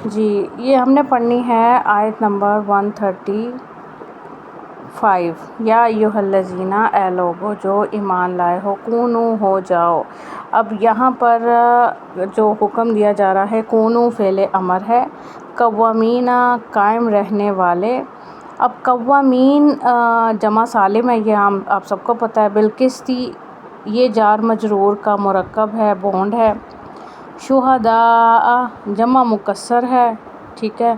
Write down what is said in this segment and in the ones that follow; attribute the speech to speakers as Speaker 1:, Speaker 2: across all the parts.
Speaker 1: جی یہ ہم نے پڑھنی ہے آیت نمبر 135 یا ایھا الذین، اے لوگو جو ایمان لائے ہو، کونو ہو جاؤ۔ اب یہاں پر جو حکم دیا جا رہا ہے کونو فعل امر ہے، قوامین قائم رہنے والے۔ اب قوامین جمع سالم ہے، یہ آپ سب کو پتہ ہے، بالقسطی یہ جار مجرور کا مرکب ہے، بونڈ ہے۔ شہداء جمع مکسر ہے، ٹھیک ہے،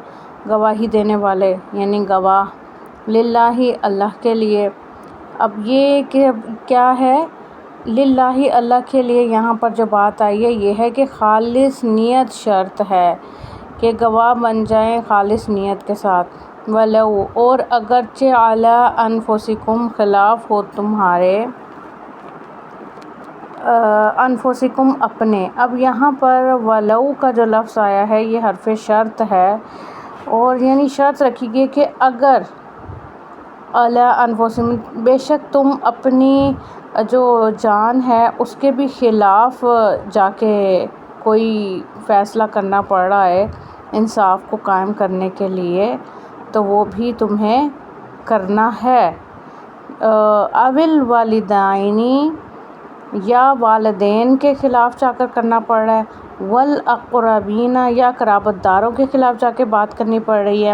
Speaker 1: گواہی دینے والے یعنی گواہ۔ للہ اللہ کے لیے۔ اب یہ کیا ہے؟ للہ اللہ کے لیے یہاں پر جو بات آئی ہے یہ ہے کہ خالص نیت شرط ہے کہ گواہ بن جائیں خالص نیت کے ساتھ۔ ولو اور اگرچہ علی انفسکم خلاف ہو تمہارے، انفسکم اپنے۔ اب یہاں پر ولو کا جو لفظ آیا ہے یہ حرف شرط ہے، اور یعنی شرط رکھی گئی کہ اگر علی انفسکم، بے شک تم اپنی جو جان ہے اس کے بھی خلاف جا کے کوئی فیصلہ کرنا پڑ رہا ہے انصاف کو قائم کرنے کے لیے، تو وہ بھی تمہیں کرنا ہے۔ اوِل والدین، یا والدین کے خلاف جا کر کرنا پڑ رہا ہے، والاقربین یا قرابت داروں کے خلاف جا کے بات کرنی پڑ رہی ہے۔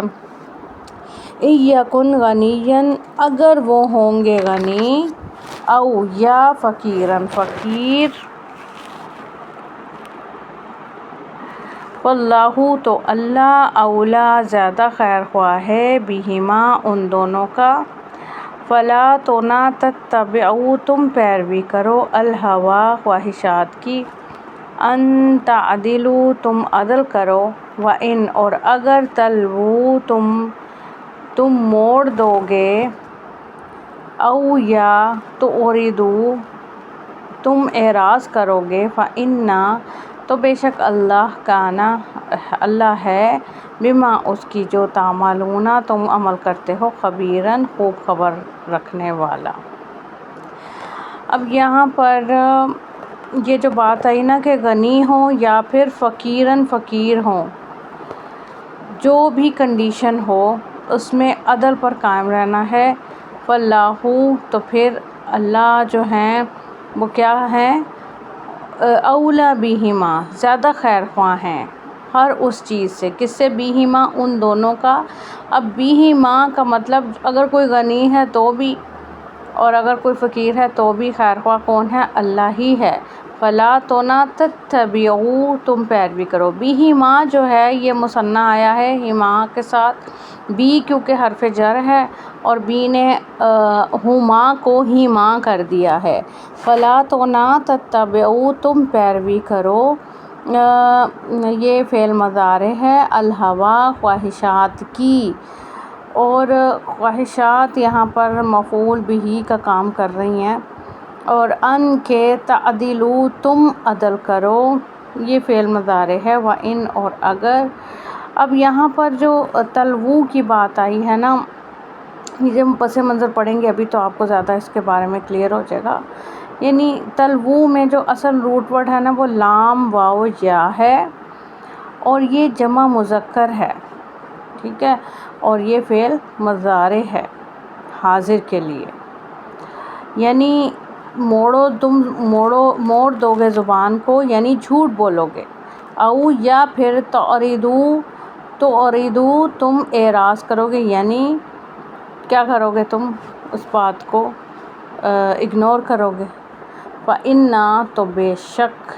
Speaker 1: ان یکن غنیا، اگر وہ ہوں گے غنی، او یا فقیرن فقیر، واللہ تو اللہ اولی زیادہ خیر خواہ ہے، بہما ان دونوں کا۔ فلا تو نہ تتبعوا تم پیروی کرو، الہویٰ خواہشات کی، ان تعدلوا تم عدل کرو، وان اور اگر تلووا تم موڑ دو گے، او یا تعرضوا تم اعراض کرو گے، فإن تو بے شک اللہ کان اللہ ہے، بما اس کی جو تعملون تم عمل کرتے ہو، خبیراً خوب خبر رکھنے والا۔ اب یہاں پر یہ جو بات آئی نا کہ غنی ہوں یا پھر فقیراً فقیر ہوں، جو بھی کنڈیشن ہو اس میں عدل پر قائم رہنا ہے۔ فاللہ تو پھر اللہ جو ہیں وہ کیا ہیں؟ اولی بہما زیادہ خیر خواہ ہیں ہر اس چیز سے، کس سے؟ بہما ان دونوں کا۔ اب بہما کا مطلب اگر کوئی غنی ہے تو بھی اور اگر کوئی فقیر ہے تو بھی خیر خواہ کون ہے؟ اللہ ہی ہے۔ فلا تو نہ تتبعوا تم پیروی کرو، بہما جو ہے یہ مثنیٰ آیا ہے ہما کے ساتھ، بی کیونکہ حرف جر ہے اور بی نے ہما کو ہیما کر دیا ہے۔ فلا تو نہ تتبعوا تم پیروی کرو، یہ فعل مضارع ہے، الہویٰ خواہشات کی، اور خواہشات یہاں پر مفعول بہ کا کام کر رہی ہیں، اور ان کے تعدلوا تم عدل کرو، یہ فعل مضارع ہے، وان اور اگر۔ اب یہاں پر جو تلوو کی بات آئی ہے نا، یہ جب پس منظر پڑھیں گے ابھی تو آپ کو زیادہ اس کے بارے میں کلیئر ہو جائے گا۔ یعنی تلوو میں جو اصل روٹ ورڈ ہے نا وہ لام واو یا ہے، اور یہ جمع مذکر ہے، ٹھیک ہے، اور یہ فعل مضارع ہے حاضر کے لیے، یعنی موڑ دو گے زبان کو، یعنی جھوٹ بولو گے، او یا پھر تعرضوا تم اعراض کرو گے، یعنی کیا کرو گے تم؟ اس بات کو اگنور کرو گے۔ فإن تو بے شک،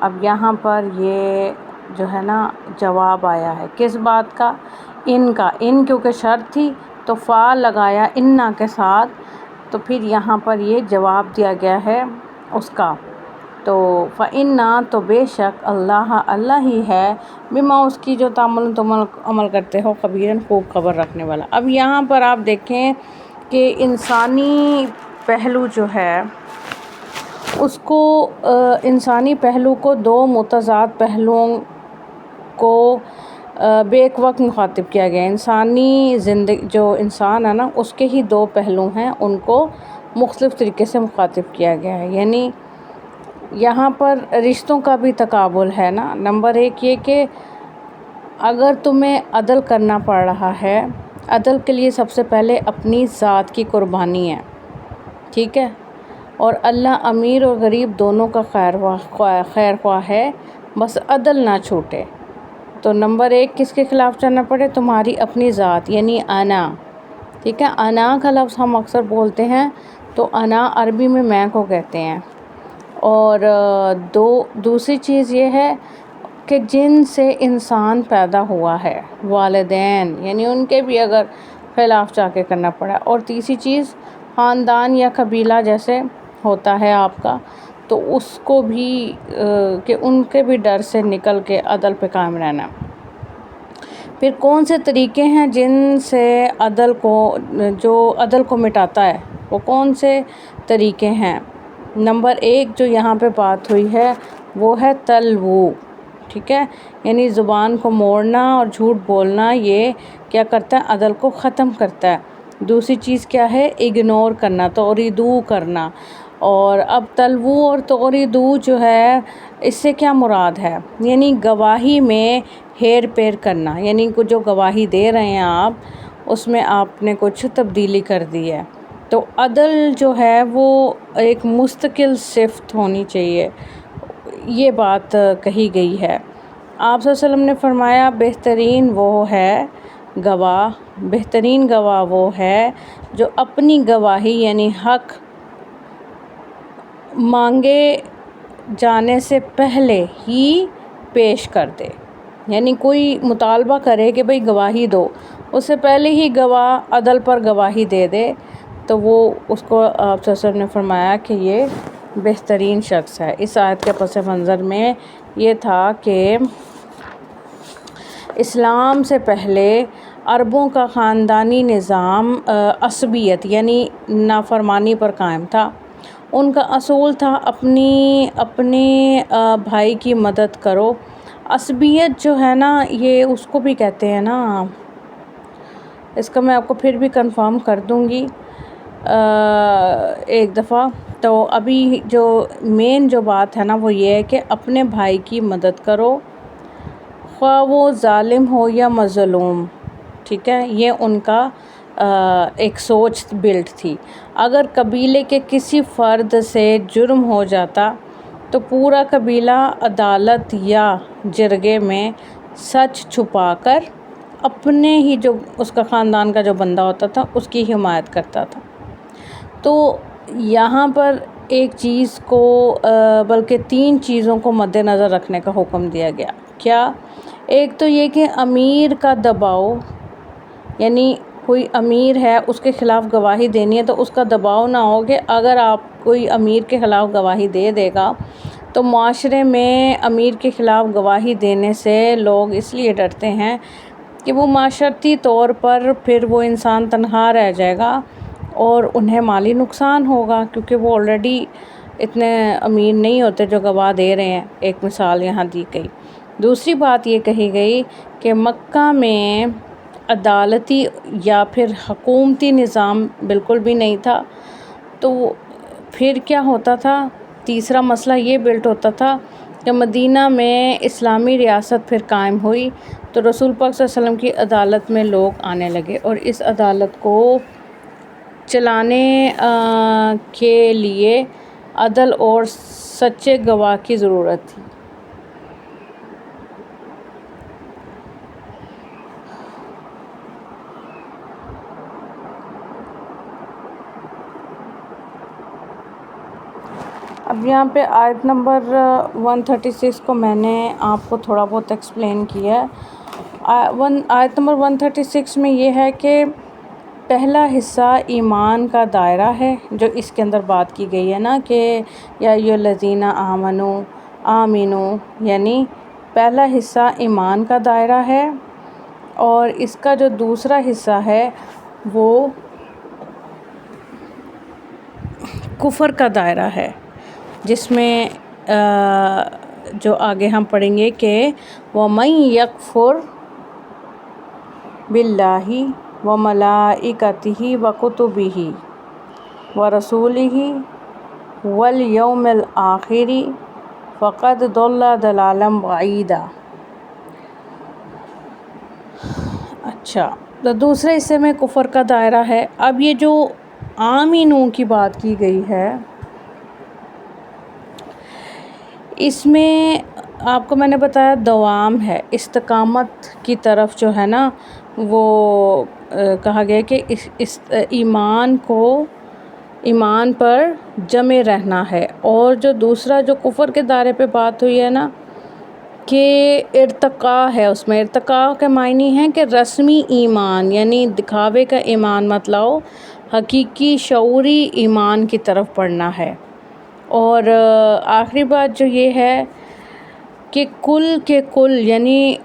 Speaker 1: اب یہاں پر یہ جو ہے نا جواب آیا ہے کس بات کا؟ ان کا، ان کیونکہ شرط تھی تو فا لگایا انا کے ساتھ، تو پھر یہاں پر یہ جواب دیا گیا ہے اس کا، تو فإن تو بے شک اللہ اللہ ہی ہے، بما اس کی جو تعملون تم عمل کرتے ہو، خبیراً خوب خبر رکھنے والا۔ اب یہاں پر آپ دیکھیں کہ انسانی پہلو جو ہے اس کو انسانی پہلو کو دو متضاد پہلوؤں کو بیک وقت مخاطب کیا گیا ہے۔ انسانی زندگی جو انسان ہے نا اس کے ہی دو پہلو ہیں، ان کو مختلف طریقے سے مخاطب کیا گیا ہے، یعنی یہاں پر رشتوں کا بھی تقابل ہے نا۔ نمبر ایک یہ کہ اگر تمہیں عدل کرنا پڑ رہا ہے، عدل کے لیے سب سے پہلے اپنی ذات کی قربانی ہے، ٹھیک ہے، اور اللہ امیر اور غریب دونوں کا خیر خواہ ہے، بس عدل نہ چھوٹے۔ تو نمبر 1 کس کے خلاف چلنا پڑے؟ تمہاری اپنی ذات، یعنی انا، ٹھیک ہے۔ انا کا لفظ ہم اکثر بولتے ہیں، تو انا عربی میں میں کو کہتے ہیں۔ اور دوسری چیز یہ ہے کہ جن سے انسان پیدا ہوا ہے، والدین، یعنی ان کے بھی اگر خلاف جا کے کرنا پڑا۔ اور تیسری چیز خاندان یا قبیلہ جیسے ہوتا ہے آپ کا، تو اس کو بھی کہ ان کے بھی ڈر سے نکل کے عدل پہ قائم رہنا۔ پھر کون سے طریقے ہیں جن سے جو عدل کو مٹاتا ہے، وہ کون سے طریقے ہیں؟ نمبر 1 جو یہاں پہ بات ہوئی ہے وہ ہے تلوو، ٹھیک ہے، یعنی زبان کو موڑنا اور جھوٹ بولنا، یہ کیا کرتا ہے؟ عدل کو ختم کرتا ہے۔ دوسری چیز کیا ہے؟ اگنور کرنا، توریدو کرنا۔ اور اب تلوو اور توریدو جو ہے، اس سے کیا مراد ہے؟ یعنی گواہی میں ہیر پیر کرنا، یعنی جو گواہی دے رہے ہیں آپ، اس میں آپ نے کچھ تبدیلی کر دی ہے۔ تو عدل جو ہے وہ ایک مستقل صفت ہونی چاہیے، یہ بات کہی گئی ہے۔ آپ صلی اللہ علیہ وسلم نے فرمایا بہترین گواہ وہ ہے جو اپنی گواہی یعنی حق مانگے جانے سے پہلے ہی پیش کر دے، یعنی کوئی مطالبہ کرے کہ بھئی گواہی دو، اس سے پہلے ہی گواہ عدل پر گواہی دے دے، تو وہ اس کو آپ صلی اللہ علیہ وسلم نے فرمایا کہ یہ بہترین شخص ہے۔ اس آیت کے پس منظر میں یہ تھا کہ اسلام سے پہلے عربوں کا خاندانی نظام عصبیت یعنی نافرمانی پر قائم تھا۔ ان کا اصول تھا اپنے بھائی کی مدد کرو۔ عصبیت جو ہے نا، یہ اس کو بھی کہتے ہیں نا، اس کا میں آپ کو پھر بھی کنفرم کر دوں گی ایک دفعہ۔ تو ابھی جو مین جو بات ہے نا وہ یہ ہے کہ اپنے بھائی کی مدد کرو، خواہ وہ ظالم ہو یا مظلوم، ٹھیک ہے، یہ ان کا ایک سوچ بلڈ تھی۔ اگر قبیلے کے کسی فرد سے جرم ہو جاتا تو پورا قبیلہ عدالت یا جرگے میں سچ چھپا کر اپنے ہی جو اس کا خاندان کا جو بندہ ہوتا تھا اس کی حمایت کرتا تھا۔ تو یہاں پر ایک چیز کو بلکہ 3 چیزوں کو مد نظر رکھنے کا حکم دیا گیا۔ کیا؟ ایک تو یہ کہ امیر کا دباؤ، یعنی کوئی امیر ہے اس کے خلاف گواہی دینی ہے تو اس کا دباؤ نہ ہو کہ اگر آپ کوئی امیر کے خلاف گواہی دے گا تو معاشرے میں امیر کے خلاف گواہی دینے سے لوگ اس لیے ڈرتے ہیں کہ وہ معاشرتی طور پر پھر وہ انسان تنہا رہ جائے گا اور انہیں مالی نقصان ہوگا، کیونکہ وہ آلریڈی اتنے امیر نہیں ہوتے جو گواہ دے رہے ہیں۔ ایک مثال یہاں دی گئی۔ دوسری بات یہ کہی گئی کہ مکہ میں عدالتی یا پھر حکومتی نظام بالکل بھی نہیں تھا، تو پھر کیا ہوتا تھا؟ تیسرا مسئلہ یہ بلٹ ہوتا تھا کہ مدینہ میں اسلامی ریاست پھر قائم ہوئی تو رسول پاک صلی اللہ علیہ وسلم کی عدالت میں لوگ آنے لگے، اور اس عدالت کو چلانے کے لیے عدل اور سچے گواہ کی ضرورت تھی۔ اب یہاں پہ آیت نمبر 136 کو میں نے آپ کو تھوڑا بہت ایکسپلین کیا ہے۔ آیت نمبر 136 میں یہ ہے کہ پہلا حصہ ایمان کا دائرہ ہے، جو اس کے اندر بات کی گئی ہے نا کہ یا ایھا الذین آمنو، یعنی پہلا حصہ ایمان کا دائرہ ہے، اور اس کا جو دوسرا حصہ ہے وہ کفر کا دائرہ ہے، جس میں جو آگے ہم پڑھیں گے کہ وَمَن یکفر بِاللَّہِ وَمَلَائِکَتِهِ وَکُتُبِهِ وَرُسُلِهِ وَالْیَوْمِ الْآخِرِ فَقَدْ ضَلَّ ضَلَالًا بَعِیدًا۔ اچھا، تو دوسرے حصے میں کفر کا دائرہ ہے. اب یہ جو آمینوں کی بات کی گئی ہے، اس میں آپ کو میں نے بتایا دوام ہے، استقامت کی طرف جو ہے نا وہ کہا گیا کہ اس ایمان پر جمے رہنا ہے. اور جو دوسرا جو کفر کے دائرے پہ بات ہوئی ہے نا کہ ارتقاء ہے، اس میں ارتقاء کے معنی ہیں کہ رسمی ایمان، یعنی دکھاوے کا ایمان مت لاؤ، حقیقی شعوری ایمان کی طرف بڑھنا ہے. اور آخری بات جو یہ ہے کہ کل کے کل یعنی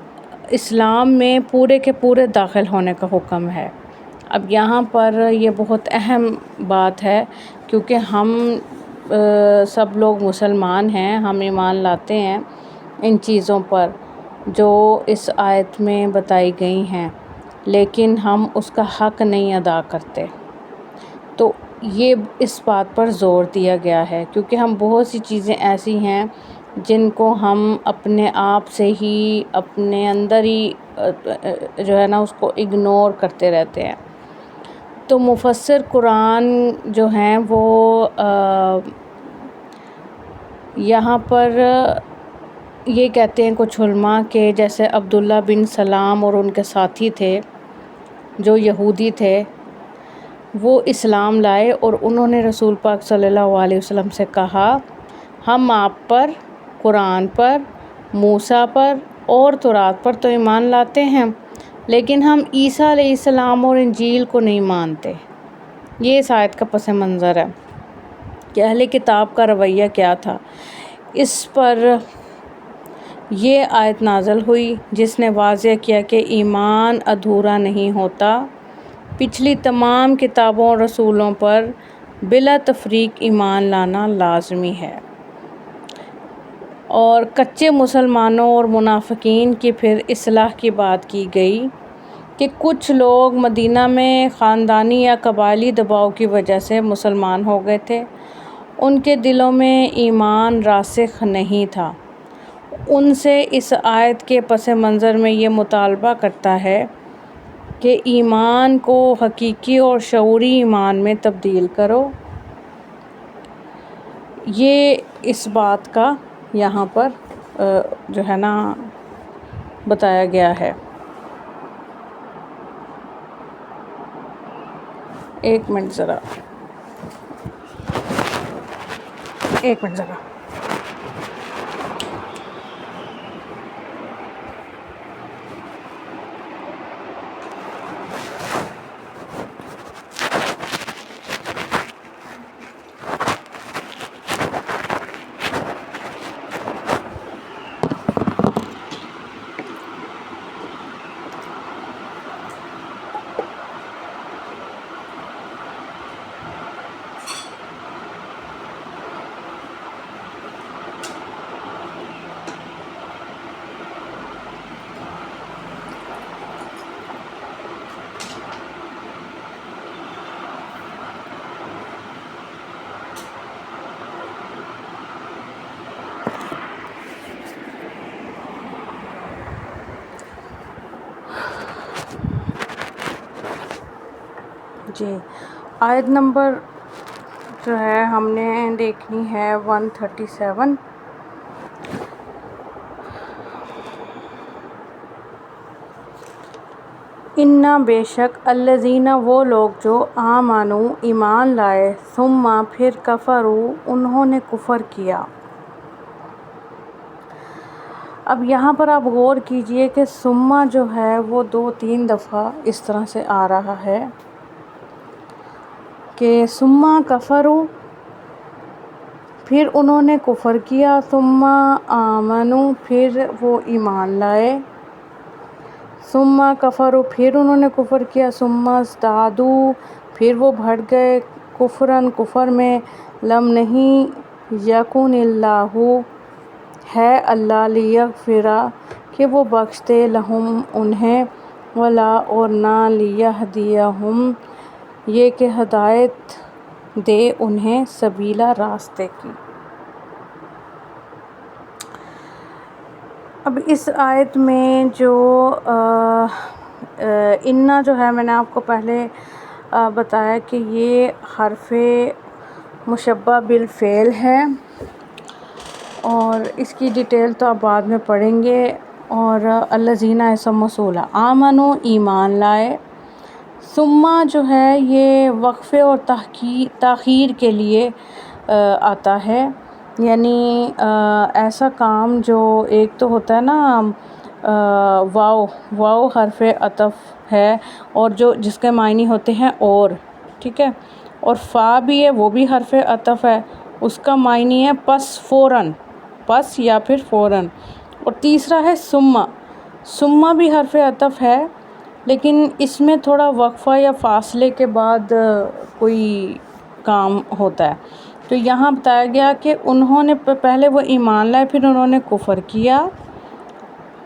Speaker 1: اسلام میں پورے کے پورے داخل ہونے کا حکم ہے. اب یہاں پر یہ بہت اہم بات ہے کیونکہ ہم سب لوگ مسلمان ہیں، ہم ایمان لاتے ہیں ان چیزوں پر جو اس آیت میں بتائی گئی ہیں، لیکن ہم اس کا حق نہیں ادا کرتے. تو یہ اس بات پر زور دیا گیا ہے کیونکہ ہم بہت سی چیزیں ایسی ہیں جن کو ہم اپنے آپ سے ہی اپنے اندر ہی جو ہے نا اس کو اگنور کرتے رہتے ہیں. تو مفسر قرآن جو ہیں وہ یہاں پر یہ کہتے ہیں کچھ علماء کہ جیسے عبداللہ بن سلام اور ان کے ساتھی تھے جو یہودی تھے، وہ اسلام لائے اور انہوں نے رسول پاک صلی اللہ علیہ وسلم سے کہا ہم آپ پر، قرآن پر، موسیٰ پر اور تورات پر تو ایمان لاتے ہیں، لیکن ہم عیسیٰ علیہ السلام اور انجیل کو نہیں مانتے. یہ اس آیت کا پس منظر ہے کہ اہل کتاب کا رویہ کیا تھا. اس پر یہ آیت نازل ہوئی جس نے واضح کیا کہ ایمان ادھورا نہیں ہوتا، پچھلی تمام کتابوں اور رسولوں پر بلا تفریق ایمان لانا لازمی ہے. اور کچے مسلمانوں اور منافقین کی پھر اصلاح کی بات کی گئی کہ کچھ لوگ مدینہ میں خاندانی یا قبائلی دباؤ کی وجہ سے مسلمان ہو گئے تھے، ان کے دلوں میں ایمان راسخ نہیں تھا. ان سے اس آیت کے پس منظر میں یہ مطالبہ کرتا ہے کہ ایمان کو حقیقی اور شعوری ایمان میں تبدیل کرو. یہ اس بات کا یہاں پر جو ہے نا بتایا گیا ہے. ایک منٹ ذرا. جی، آیت نمبر جو ہے ہم نے دیکھنی ہے 137. اِنَّا بے شک الذین وہ لوگ جو آمنو ایمان لائے، ثم پھر کفروا انہوں نے کفر کیا. اب یہاں پر آپ غور کیجئے کہ ثم جو ہے وہ 2-3 دفعہ اس طرح سے آ رہا ہے کہ ثم کفروا، پھر انہوں نے کفر کیا، ثم آمنو پھر وہ ایمان لائے، ثم کفروا پھر انہوں نے کفر کیا، ثم ازدادوا پھر وہ بڑھ گئے کفراً کفر میں. لم نہیں یکن اللہ ہے اللہ لیغفر کہ وہ بخش دے لہم انہیں، ولا اور نہ لیہدیہم یہ کہ ہدایت دے انہیں، سبیلا راستے کی. اب اس آیت میں جو انا جو ہے میں نے آپ کو پہلے بتایا کہ یہ حرف مشبہ بالفعل ہے، اور اس کی ڈیٹیل تو آپ بعد میں پڑھیں گے۔ اور الذین اسم موصول آمنو ایمان لائے، ثم جو ہے یہ وقفے اور تاخیر کے لیے آتا ہے، یعنی ایسا کام جو ایک تو ہوتا ہے نا واو حرف عطف ہے، اور جس کے معنی ہوتے ہیں اور، ٹھیک ہے، اور فا بھی ہے، وہ بھی حرف عطف ہے، اس کا معنی ہے پس، فوراً، پس یا پھر فوراً۔ اور تیسرا ہے ثم بھی حرف عطف ہے، لیکن اس میں تھوڑا وقفہ یا فاصلے کے بعد کوئی کام ہوتا ہے۔ تو یہاں بتایا گیا کہ انہوں نے پہلے وہ ایمان لائے، پھر انہوں نے کفر کیا،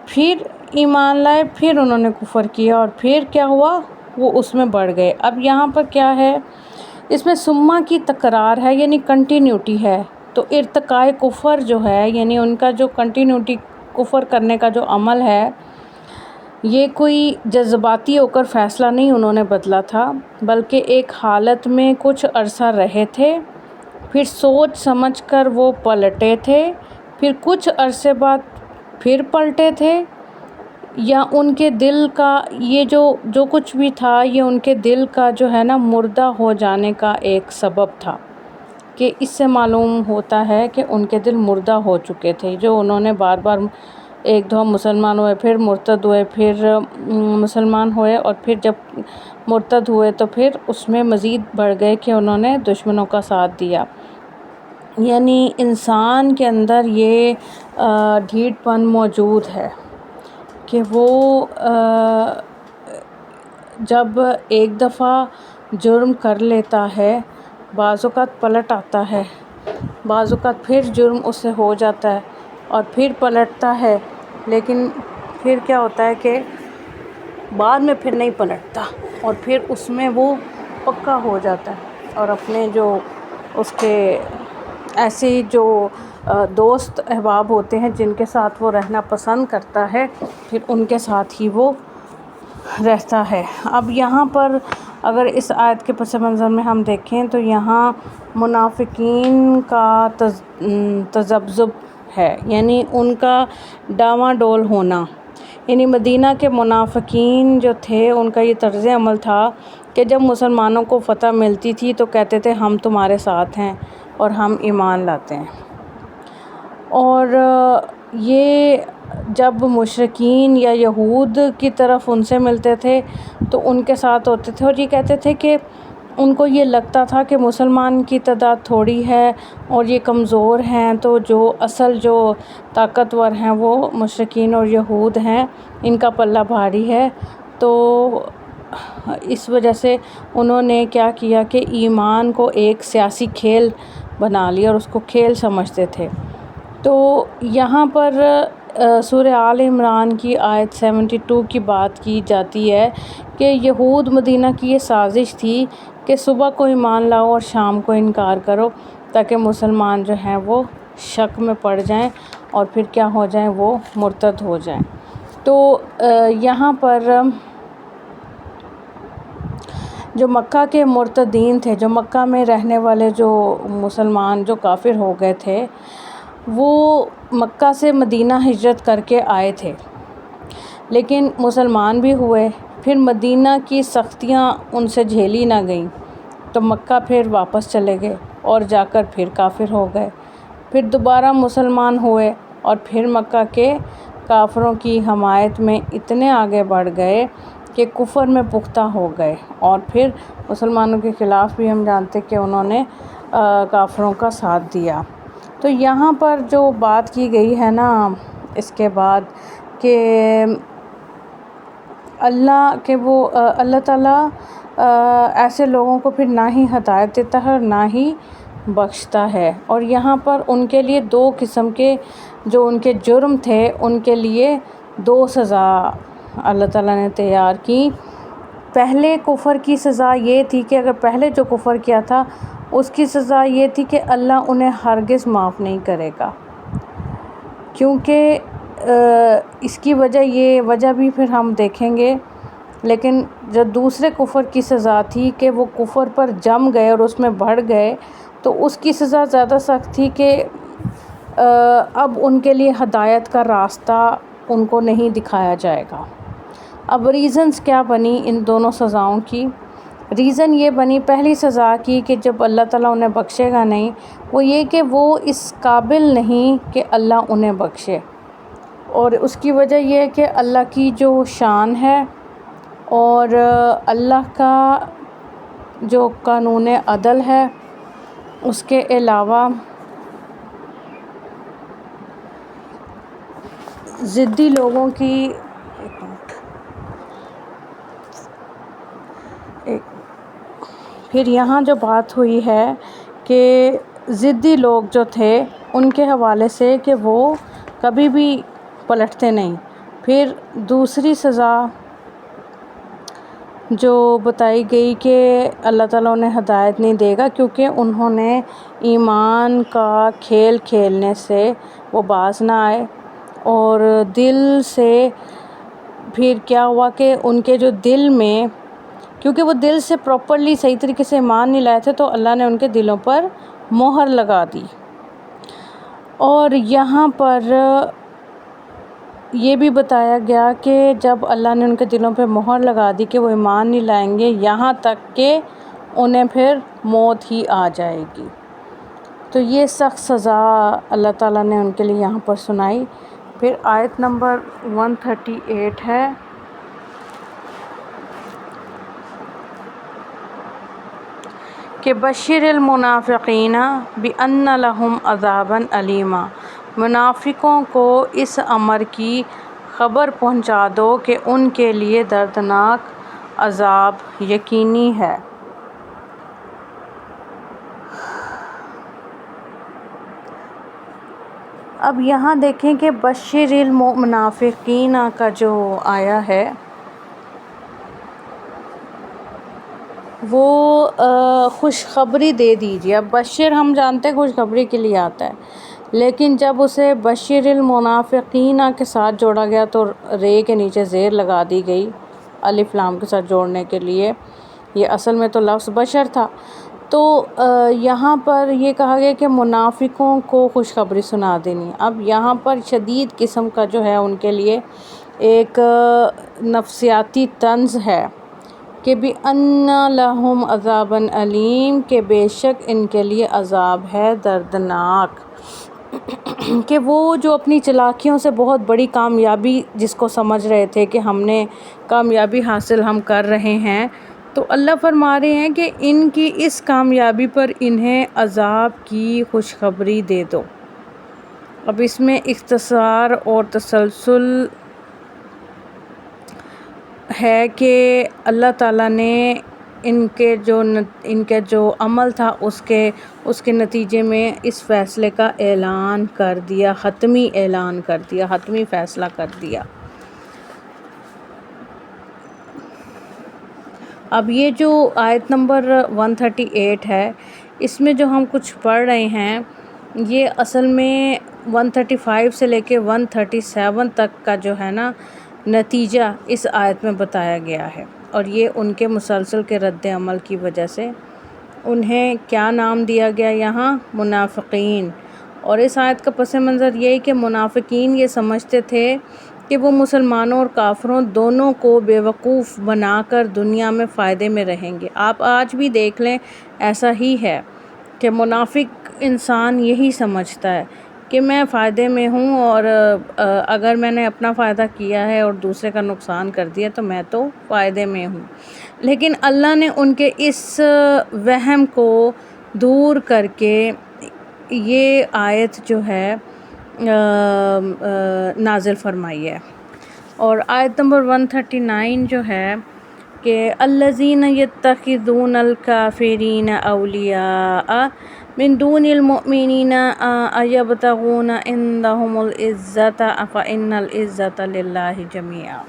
Speaker 1: پھر ایمان لائے، پھر انہوں نے کفر کیا، اور پھر کیا ہوا، وہ اس میں بڑھ گئے۔ اب یہاں پر کیا ہے، اس میں ثم کی تکرار ہے، یعنی کنٹینیوٹی ہے۔ تو ارتقائے کفر جو ہے، یعنی ان کا جو کنٹینیوٹی کفر کرنے کا جو عمل ہے، یہ کوئی جذباتی ہو کر فیصلہ نہیں انہوں نے بدلا تھا، بلکہ ایک حالت میں کچھ عرصہ رہے تھے، پھر سوچ سمجھ کر وہ پلٹے تھے، پھر کچھ عرصے بعد پھر پلٹے تھے، یا ان کے دل کا یہ جو کچھ بھی تھا، یہ ان کے دل کا جو ہے نا مردہ ہو جانے کا ایک سبب تھا، کہ اس سے معلوم ہوتا ہے کہ ان کے دل مردہ ہو چکے تھے، جو انہوں نے بار بار ایک دو مسلمان ہوئے، پھر مرتد ہوئے، پھر مسلمان ہوئے، اور پھر جب مرتد ہوئے تو پھر اس میں مزید بڑھ گئے کہ انہوں نے دشمنوں کا ساتھ دیا۔ یعنی انسان کے اندر یہ ڈھیٹ پن موجود ہے کہ وہ جب ایک دفعہ جرم کر لیتا ہے، بعض اوقات پلٹ آتا ہے، بعض اوقات پھر جرم اس سے ہو جاتا ہے اور پھر پلٹتا ہے، لیکن پھر کیا ہوتا ہے کہ بعد میں پھر نہیں پلٹتا، اور پھر اس میں وہ پکا ہو جاتا ہے، اور اپنے جو اس کے ایسے جو دوست احباب ہوتے ہیں جن کے ساتھ وہ رہنا پسند کرتا ہے، پھر ان کے ساتھ ہی وہ رہتا ہے۔ اب یہاں پر اگر اس آیت کے پس منظر میں ہم دیکھیں تو یہاں منافقین کا تذبذب ہے، یعنی ان کا ڈاواں ڈول ہونا، یعنی مدینہ کے منافقین جو تھے ان کا یہ طرز عمل تھا کہ جب مسلمانوں کو فتح ملتی تھی تو کہتے تھے ہم تمہارے ساتھ ہیں اور ہم ایمان لاتے ہیں، اور یہ جب مشرکین یا یہود کی طرف ان سے ملتے تھے تو ان کے ساتھ ہوتے تھے، اور یہ کہتے تھے کہ ان کو یہ لگتا تھا کہ مسلمان کی تعداد تھوڑی ہے اور یہ کمزور ہیں، تو جو اصل جو طاقتور ہیں وہ مشرکین اور یہود ہیں، ان کا پلہ بھاری ہے۔ تو اس وجہ سے انہوں نے کیا کیا کہ ایمان کو ایک سیاسی کھیل بنا لیا اور اس کو کھیل سمجھتے تھے۔ تو یہاں پر سورہ آل عمران کی آیت 72 کی بات کی جاتی ہے کہ یہود مدینہ کی یہ سازش تھی کہ صبح کو ایمان لاؤ اور شام کو انکار کرو، تاکہ مسلمان جو ہیں وہ شک میں پڑ جائیں اور پھر کیا ہو جائیں، وہ مرتد ہو جائیں۔ تو یہاں پر جو مکہ کے مرتدین تھے، جو مکہ میں رہنے والے جو مسلمان جو کافر ہو گئے تھے، وہ مکہ سے مدینہ ہجرت کر کے آئے تھے، لیکن مسلمان بھی ہوئے، پھر مدینہ کی سختیاں ان سے جھیلی نہ گئیں تو مکہ پھر واپس چلے گئے اور جا کر پھر کافر ہو گئے، پھر دوبارہ مسلمان ہوئے اور پھر مکہ کے کافروں کی حمایت میں اتنے آگے بڑھ گئے کہ کفر میں پختہ ہو گئے، اور پھر مسلمانوں کے خلاف بھی ہم جانتے کہ انہوں نے کافروں کا ساتھ دیا۔ تو یہاں پر جو بات کی گئی ہے نا اس کے بعد کہ اللہ تعالیٰ ایسے لوگوں کو پھر نہ ہی ہدایت دیتا ہے اور نہ ہی بخشتا ہے، اور یہاں پر ان کے لیے دو قسم کے جو ان کے جرم تھے ان کے لیے دو سزا اللہ تعالیٰ نے تیار کی۔ پہلے کفر کی سزا یہ تھی کہ اگر پہلے جو کفر کیا تھا اس کی سزا یہ تھی کہ اللہ انہیں ہرگز معاف نہیں کرے گا، کیونکہ اس کی وجہ بھی پھر ہم دیکھیں گے لیکن جو دوسرے کفر کی سزا تھی کہ وہ کفر پر جم گئے اور اس میں بڑھ گئے، تو اس کی سزا زیادہ سخت تھی کہ اب ان کے لیے ہدایت کا راستہ ان کو نہیں دکھایا جائے گا۔ اب ریزنز کیا بنی ان دونوں سزاؤں کی؟ ریزن یہ بنی پہلی سزا کی کہ جب اللہ تعالیٰ انہیں بخشے گا نہیں، وہ یہ کہ وہ اس قابل نہیں کہ اللہ انہیں بخشے، اور اس کی وجہ یہ ہے کہ اللہ کی جو شان ہے اور اللہ کا جو قانون عدل ہے، اس کے علاوہ ضدی لوگوں کی پھر یہاں جو بات ہوئی ہے کہ ضدی لوگ جو تھے ان کے حوالے سے کہ وہ کبھی بھی پلٹتے نہیں۔ پھر دوسری سزا جو بتائی گئی کہ اللہ تعالیٰ انہیں ہدایت نہیں دے گا کیونکہ انہوں نے ایمان کا کھیل کھیلنے سے وہ باز نہ آئے، اور دل سے پھر کیا ہوا کہ ان کے جو دل میں، کیونکہ وہ دل سے پراپرلی صحیح طریقے سے ایمان نہیں لائے تھے، تو اللہ نے ان کے دلوں پر مہر لگا دی۔ اور یہاں پر یہ بھی بتایا گیا کہ جب اللہ نے ان کے دلوں پہ مہر لگا دی کہ وہ ایمان نہیں لائیں گے یہاں تک کہ انہیں پھر موت ہی آ جائے گی، تو یہ سخت سزا اللہ تعالیٰ نے ان کے لیے یہاں پر سنائی۔ پھر آیت نمبر 138 ہے کہ بشر المنافقین بأن لہم عذابا علیما، منافقوں کو اس امر کی خبر پہنچا دو کہ ان کے لیے دردناک عذاب یقینی ہے۔ اب یہاں دیکھیں کہ بشر المنافقین کا جو آیا ہے وہ خوشخبری دے دیجیے۔ اب بشر ہم جانتے ہیں خوشخبری کے لیے آتا ہے، لیکن جب اسے بشر المنافقین کے ساتھ جوڑا گیا تو رے کے نیچے زیر لگا دی گئی الف لام کے ساتھ جوڑنے کے لیے، یہ اصل میں تو لفظ بشر تھا۔ تو یہاں پر یہ کہا گیا کہ منافقوں کو خوشخبری سنا دینی۔ اب یہاں پر شدید قسم کا جو ہے ان کے لیے ایک نفسیاتی طنز ہے کہ بِأَنَّ لَهُمْ عَذَابًا علیم، کہ بے شک ان کے لیے عذاب ہے دردناک، کہ وہ جو اپنی چلاکیوں سے بہت بڑی کامیابی جس کو سمجھ رہے تھے کہ ہم نے کامیابی حاصل ہم کر رہے ہیں، تو اللہ فرما رہے ہیں کہ ان کی اس کامیابی پر انہیں عذاب کی خوشخبری دے دو۔ اب اس میں اختصار اور تسلسل ہے کہ اللہ تعالیٰ نے ان کے جو عمل تھا اس کے نتیجے میں اس فیصلے کا اعلان کر دیا، حتمی اعلان کر دیا، حتمی فیصلہ کر دیا۔ اب یہ جو آیت نمبر 138 ہے، اس میں جو ہم کچھ پڑھ رہے ہیں یہ اصل میں 135 سے لے کے 137 تک کا جو ہے نا نتیجہ اس آیت میں بتایا گیا ہے، اور یہ ان کے مسلسل کے رد عمل کی وجہ سے انہیں کیا نام دیا گیا یہاں؟ منافقین۔ اور اس آیت کا پس منظر یہ ہے کہ منافقین یہ سمجھتے تھے کہ وہ مسلمانوں اور کافروں دونوں کو بیوقوف بنا کر دنیا میں فائدے میں رہیں گے۔ آپ آج بھی دیکھ لیں ایسا ہی ہے کہ منافق انسان یہی سمجھتا ہے کہ میں فائدے میں ہوں، اور اگر میں نے اپنا فائدہ کیا ہے اور دوسرے کا نقصان کر دیا تو میں تو فائدے میں ہوں۔ لیکن اللہ نے ان کے اس وہم کو دور کر کے یہ آیت جو ہے نازل فرمائی ہے، اور آیت نمبر 139 جو ہے کہ الذین یتخذون الکافرین اولیاء من دون المؤمنین ایبتغون عندهم العزۃ فإن العزۃ للہ جمیعا۔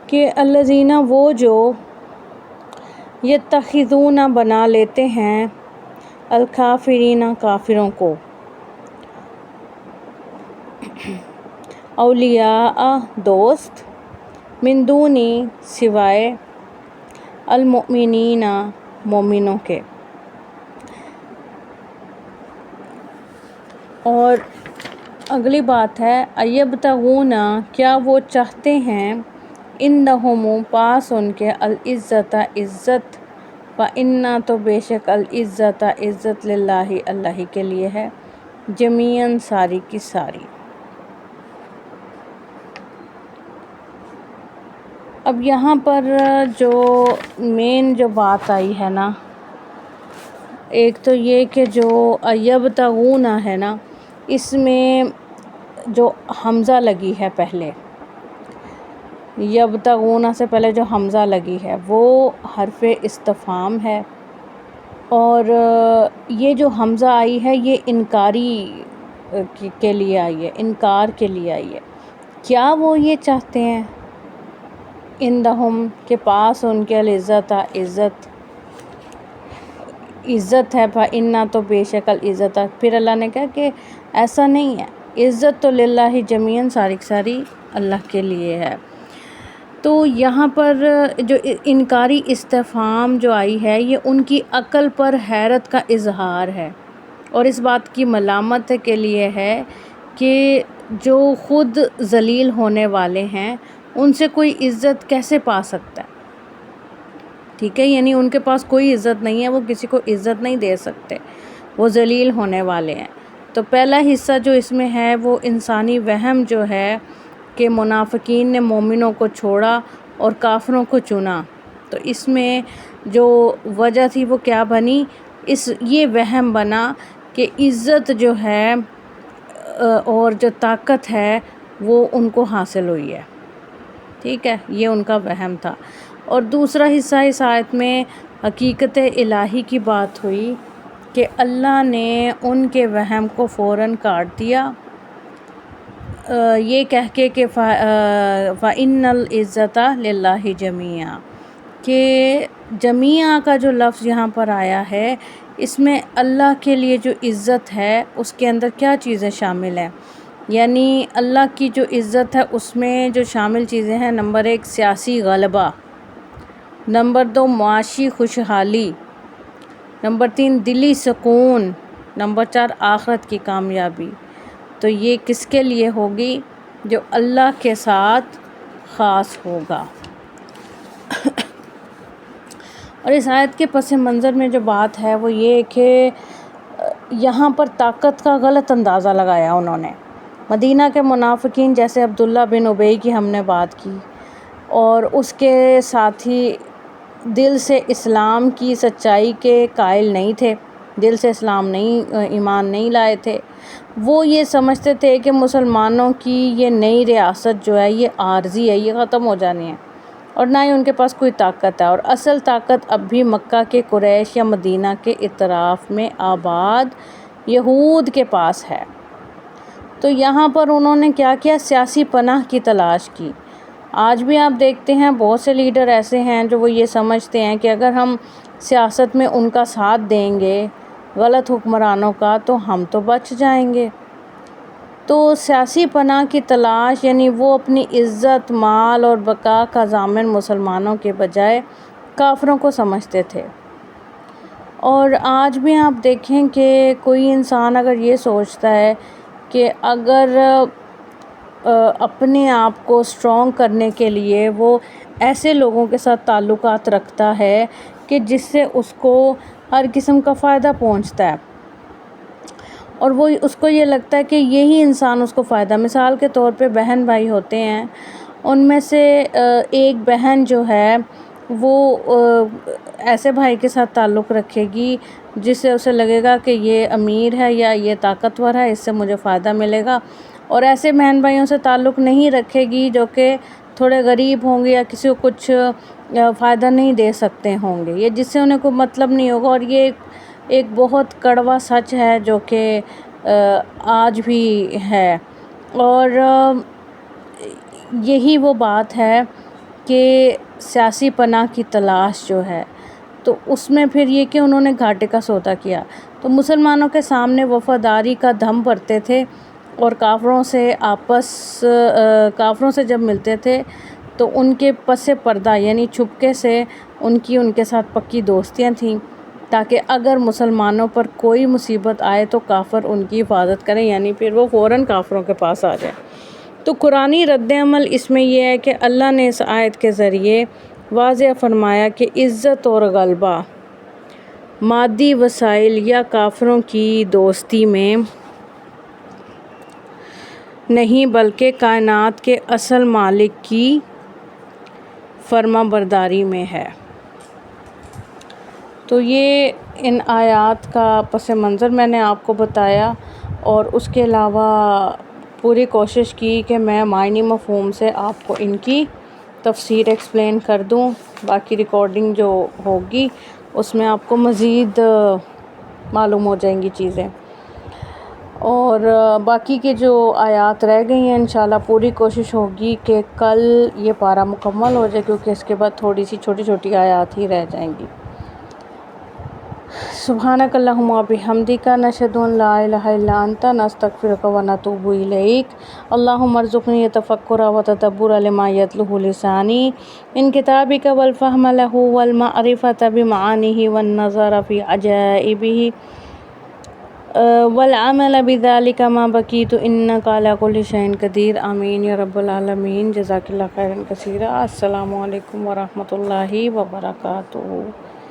Speaker 1: کہ الذین وہ جو یتخذون بنا لیتے ہیں الکافرین کافروں کو اولیاء دوست، من دونی سوائے، المؤمنین مومنوں کے. اور اگلی بات ہے ایبتغون، کیا وہ چاہتے ہیں، عندہم پاس ان کے، العزت عزت، فإنا تو بے شک العزت عزت للہ اللہ ہی کے لیے ہے، جمیعاً ساری کی ساری. اب یہاں پر جو مین جو بات آئی ہے نا، ایک تو یہ کہ جو یبتغون ہے نا، اس میں جو حمزہ لگی ہے پہلے، یبتغون سے پہلے جو حمزہ لگی ہے وہ حرف استفہام ہے، اور یہ جو حمزہ آئی ہے یہ انکاری کے لیے آئی ہے، انکار کے لیے آئی ہے. کیا وہ یہ چاہتے ہیں، عندہم کے پاس ان کے، العزت عزت ہے، فإنا تو بے شک العزت. پھر اللہ نے کہا کہ ایسا نہیں ہے، عزت تو للہ جمیعاً ساری کی ساری اللہ کے لیے ہے. تو یہاں پر جو انکاری استفہام جو آئی ہے یہ ان کی عقل پر حیرت کا اظہار ہے، اور اس بات کی ملامت کے لیے ہے کہ جو خود ذلیل ہونے والے ہیں ان سے کوئی عزت کیسے پا سکتا ہے. ٹھیک ہے، یعنی ان کے پاس کوئی عزت نہیں ہے، وہ کسی کو عزت نہیں دے سکتے، وہ ذلیل ہونے والے ہیں. تو پہلا حصہ جو اس میں ہے وہ انسانی وہم جو ہے کہ منافقین نے مومنوں کو چھوڑا اور کافروں کو چنا. تو اس میں جو وجہ تھی وہ کیا بنی، یہ وہم بنا کہ عزت جو ہے اور جو طاقت ہے وہ ان کو حاصل ہوئی ہے. ٹھیک ہے، یہ ان کا وہم تھا. اور دوسرا حصہ اس آیت میں حقیقت الہی کی بات ہوئی کہ اللہ نے ان کے وہم کو فوراً کاٹ دیا، یہ کہہ کے کہ فَإِنَّ الْعِزَّةَ لِلَّهِ جَمِيعًا، کہ جمیعہ کا جو لفظ یہاں پر آیا ہے اس میں اللہ کے لیے جو عزت ہے اس کے اندر کیا چیزیں شامل ہیں. یعنی اللہ کی جو عزت ہے اس میں جو شامل چیزیں ہیں، نمبر 1 سیاسی غلبہ، نمبر 2 معاشی خوشحالی، نمبر 3 دلی سکون، نمبر 4 آخرت کی کامیابی. تو یہ کس کے لیے ہوگی، جو اللہ کے ساتھ خاص ہوگا. اور اس آیت کے پس منظر میں جو بات ہے وہ یہ کہ یہاں پر طاقت کا غلط اندازہ لگایا انہوں نے. مدینہ کے منافقین جیسے عبداللہ بن ابی کی ہم نے بات کی، اور اس کے ساتھی دل سے اسلام کی سچائی کے قائل نہیں تھے، دل سے ایمان نہیں لائے تھے. وہ یہ سمجھتے تھے کہ مسلمانوں کی یہ نئی ریاست جو ہے یہ عارضی ہے، یہ ختم ہو جانی ہے، اور نہ ہی ان کے پاس کوئی طاقت ہے، اور اصل طاقت اب بھی مکہ کے قریش یا مدینہ کے اطراف میں آباد یہود کے پاس ہے. تو یہاں پر انہوں نے کیا کیا، سیاسی پناہ کی تلاش کی. آج بھی آپ دیکھتے ہیں بہت سے لیڈر ایسے ہیں جو وہ یہ سمجھتے ہیں کہ اگر ہم سیاست میں ان کا ساتھ دیں گے، غلط حکمرانوں کا، تو ہم تو بچ جائیں گے. تو سیاسی پناہ کی تلاش، یعنی وہ اپنی عزت، مال اور بقا کا ضامن مسلمانوں کے بجائے کافروں کو سمجھتے تھے. اور آج بھی آپ دیکھیں کہ کوئی انسان اگر یہ سوچتا ہے کہ اگر اپنے آپ کو اسٹرانگ کرنے کے لیے وہ ایسے لوگوں کے ساتھ تعلقات رکھتا ہے کہ جس سے اس کو ہر قسم کا فائدہ پہنچتا ہے، اور وہ اس کو یہ لگتا ہے کہ یہی انسان اس کو فائدہ، مثال کے طور پہ بہن بھائی ہوتے ہیں، ان میں سے ایک بہن جو ہے وہ ایسے بھائی کے ساتھ تعلق رکھے گی جس سے اسے لگے گا کہ یہ امیر ہے یا یہ طاقتور ہے، اس سے مجھے فائدہ ملے گا، اور ایسے بہن بھائیوں سے تعلق نہیں رکھے گی جو کہ تھوڑے غریب ہوں گے یا کسی کو کچھ فائدہ نہیں دے سکتے ہوں گے، یہ جس سے انہیں کوئی مطلب نہیں ہوگا. اور یہ ایک بہت کڑوا سچ ہے جو کہ آج بھی ہے. اور یہی وہ بات ہے کہ سیاسی پناہ کی تلاش جو ہے، تو اس میں پھر یہ کہ انہوں نے گھاٹے کا سودا کیا. تو مسلمانوں کے سامنے وفاداری کا دم بھرتے تھے، اور کافروں سے جب ملتے تھے تو ان کے پس پردہ یعنی چھپکے سے ان کے ساتھ پکی دوستیاں تھیں، تاکہ اگر مسلمانوں پر کوئی مصیبت آئے تو کافر ان کی حفاظت کریں، یعنی پھر وہ فوراً کافروں کے پاس آ جائیں۔ تو قرآنی رد عمل اس میں یہ ہے کہ اللہ نے اس آیت کے ذریعے واضح فرمایا کہ عزت اور غلبہ مادی وسائل یا کافروں کی دوستی میں نہیں بلکہ کائنات کے اصل مالک کی فرما برداری میں ہے۔ تو یہ ان آیات کا پس منظر میں نے آپ کو بتایا، اور اس کے علاوہ پوری کوشش کی کہ میں معنی مفہوم سے آپ کو ان کی تفسیر ایکسپلین کر دوں۔ باقی ریکارڈنگ جو ہوگی اس میں آپ کو مزید معلوم ہو جائیں گی چیزیں، اور باقی کے جو آیات رہ گئی ہیں انشاءاللہ پوری کوشش ہوگی کہ کل یہ پارہ مکمل ہو جائے، کیونکہ اس کے بعد تھوڑی سی چھوٹی چھوٹی آیات ہی رہ جائیں گی۔ سبحانک اللہم و بحمدک، نشہد ان لا الہ الا انت، نستغفرک و نتوب الیک۔ اللہم ارزقنی التفکر و تدبر لما یتلوہ لسانی من کتابک والفہم لہ والمعرفۃ بمعانیہ والنظر فی عجائبہ والعمل بذلک ما بقیت انک علی کل شیء قدیر، آمین یا رب العالمین۔ جزاک اللہ خیرا کثیرا۔ السلام علیکم ورحمۃ اللہ وبرکاتہ۔